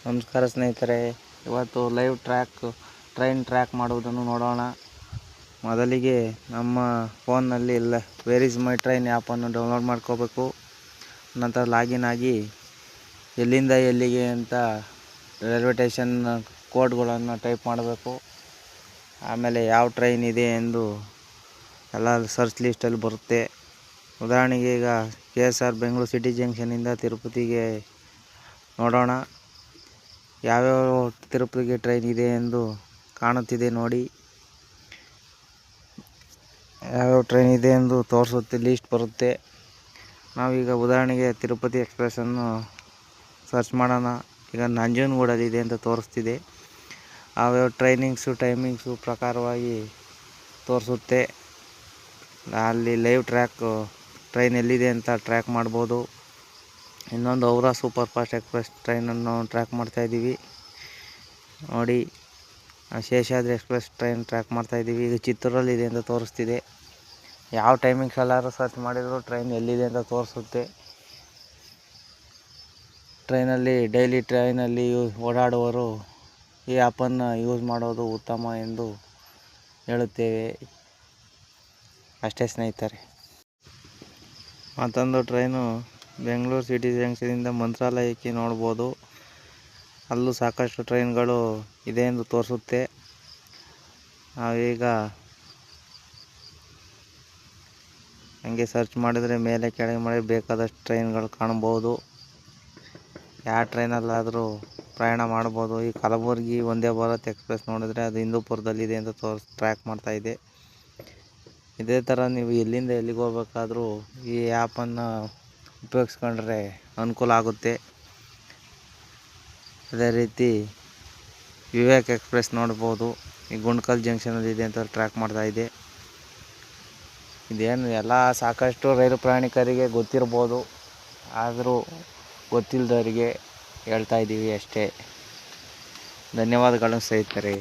ನಮಸ್ಕಾರ ಸ್ನೇಹಿತರೆ, ಇವತ್ತು ಲೈವ್ ಟ್ರೈನ್ ಟ್ರ್ಯಾಕ್ ಮಾಡುವುದನ್ನು ನೋಡೋಣ. ಮೊದಲಿಗೆ ನಮ್ಮ ಫೋನ್ನಲ್ಲಿ ವೇರ್ ಇಸ್ ಮೈ ಟ್ರೈನ್ ಆ್ಯಪನ್ನು ಡೌನ್ಲೋಡ್ ಮಾಡ್ಕೋಬೇಕು. ನಂತರ ಲಾಗಿನ್ ಆಗಿ ಎಲ್ಲಿಂದ ಎಲ್ಲಿಗೆ ಅಂತ ರೈಲ್ವೆ ಸ್ಟೇಷನ್ ಕೋಡ್ಗಳನ್ನು ಟೈಪ್ ಮಾಡಬೇಕು. ಆಮೇಲೆ ಯಾವ ಟ್ರೈನ್ ಇದೆ ಎಂದು ಎಲ್ಲ ಸರ್ಚ್ ಲಿಸ್ಟಲ್ಲಿ ಬರುತ್ತೆ. ಉದಾಹರಣೆಗೆ ಈಗ KSR ಬೆಂಗಳೂರು ಸಿಟಿ ಜಂಕ್ಷನಿಂದ ತಿರುಪತಿಗೆ ನೋಡೋಣ. ಯಾವ್ಯಾವ ತಿರುಪತಿಗೆ ಟ್ರೈನ್ ಇದೆ ಎಂದು ಕಾಣುತ್ತಿದೆ ನೋಡಿ. ಯಾವ್ಯಾವ ಟ್ರೈನ್ ಇದೆ ಎಂದು ತೋರಿಸುತ್ತೆ, ಲಿಸ್ಟ್ ಬರುತ್ತೆ. ನಾವೀಗ ಉದಾಹರಣೆಗೆ ತಿರುಪತಿ ಎಕ್ಸ್ಪ್ರೆಸ್ಸನ್ನು ಸರ್ಚ್ ಮಾಡೋಣ. ಈಗ ನಂಜನಗೂಡಲ್ಲಿದೆ ಅಂತ ತೋರಿಸ್ತಿದೆ. ಯಾವ್ಯಾವ ಟೈಮಿಂಗ್ಸು ಪ್ರಕಾರವಾಗಿ ತೋರಿಸುತ್ತೆ. ಅಲ್ಲಿ ಲೈವ್ ಟ್ರೈನ್ ಎಲ್ಲಿದೆ ಅಂತ ಟ್ರ್ಯಾಕ್ ಮಾಡ್ಬೋದು. ಇನ್ನೊಂದು ಔರಾ ಸೂಪರ್ ಫಾಸ್ಟ್ ಎಕ್ಸ್ಪ್ರೆಸ್ ಟ್ರೈನನ್ನು ಟ್ರ್ಯಾಕ್ ಮಾಡ್ತಾಯಿದ್ದೀವಿ ನೋಡಿ. ಶೇಷಾದ್ರಿ ಎಕ್ಸ್ಪ್ರೆಸ್ ಟ್ರೈನ್ ಟ್ರ್ಯಾಕ್ ಮಾಡ್ತಾಯಿದ್ದೀವಿ. ಈಗ ಚಿತ್ತೂರಲ್ಲಿದೆ ಅಂತ ತೋರಿಸ್ತಿದೆ. ಯಾವ ಟೈಮಿಂಗ್ಸ್ ಎಲ್ಲರೂ ಸರ್ಚ್ ಮಾಡಿದರೂ ಟ್ರೈನ್ ಎಲ್ಲಿದೆ ಅಂತ ತೋರಿಸುತ್ತೆ. ಡೈಲಿ ಟ್ರೈನಲ್ಲಿ ಓಡಾಡುವವರು ಈ ಆ್ಯಪನ್ನು ಯೂಸ್ ಮಾಡೋದು ಉತ್ತಮ ಎಂದು ಹೇಳುತ್ತೇವೆ. ಅಷ್ಟೇ ಸ್ನೇಹಿತರೆ. ಮತ್ತೊಂದು ಟ್ರೈನು ಬೆಂಗಳೂರು ಸಿಟಿ ಜಂಕ್ಷನಿಂದ ಮಂತ್ರಾಲಯಕ್ಕೆ ನೋಡ್ಬೋದು. ಅಲ್ಲೂ ಸಾಕಷ್ಟು ಟ್ರೈನ್ಗಳು ಇದೆ ಎಂದು ತೋರಿಸುತ್ತೆ. ನಾವೀಗ ಹಂಗೆ ಸರ್ಚ್ ಮಾಡಿದರೆ ಮೇಲೆ ಕೆಳಗೆ ಮಾಡಿ ಬೇಕಾದಷ್ಟು ಟ್ರೈನ್ಗಳು ಕಾಣ್ಬೋದು. ಯಾವ ಟ್ರೈನಲ್ಲಾದರೂ ಪ್ರಯಾಣ ಮಾಡ್ಬೋದು. ಈ ಕಲಬುರಗಿ ವಂದೇ ಭಾರತ್ ಎಕ್ಸ್ಪ್ರೆಸ್ ನೋಡಿದರೆ ಅದು ಹಿಂದೂಪುರದಲ್ಲಿದೆ ಅಂತ ಟ್ರ್ಯಾಕ್ ಮಾಡ್ತಾಯಿದೆ. ಇದೇ ಥರ ನೀವು ಎಲ್ಲಿಂದ ಎಲ್ಲಿಗೆ ಹೋಗ್ಬೇಕಾದ್ರೂ ಈ ಆ್ಯಪನ್ನು ಉಪಯೋಗಿಸ್ಕೊಂಡ್ರೆ ಅನುಕೂಲ ಆಗುತ್ತೆ. ಅದೇ ರೀತಿ ವಿವೇಕ್ ಎಕ್ಸ್ಪ್ರೆಸ್ ನೋಡ್ಬೋದು. ಈ ಗುಂಡ್ಕಲ್ ಜಂಕ್ಷನಲ್ಲಿದೆ ಅಂತ ಟ್ರ್ಯಾಕ್ ಮಾಡ್ತಾಯಿದೆ. ಇದೇನು ಎಲ್ಲ ಸಾಕಷ್ಟು ರೈಲು ಪ್ರಯಾಣಿಕರಿಗೆ ಗೊತ್ತಿರ್ಬೋದು, ಆದರೂ ಗೊತ್ತಿಲ್ಲದವರಿಗೆ ಹೇಳ್ತಾಯಿದ್ದೀವಿ ಅಷ್ಟೇ. ಧನ್ಯವಾದಗಳು ಸ್ನೇಹಿತರೆ.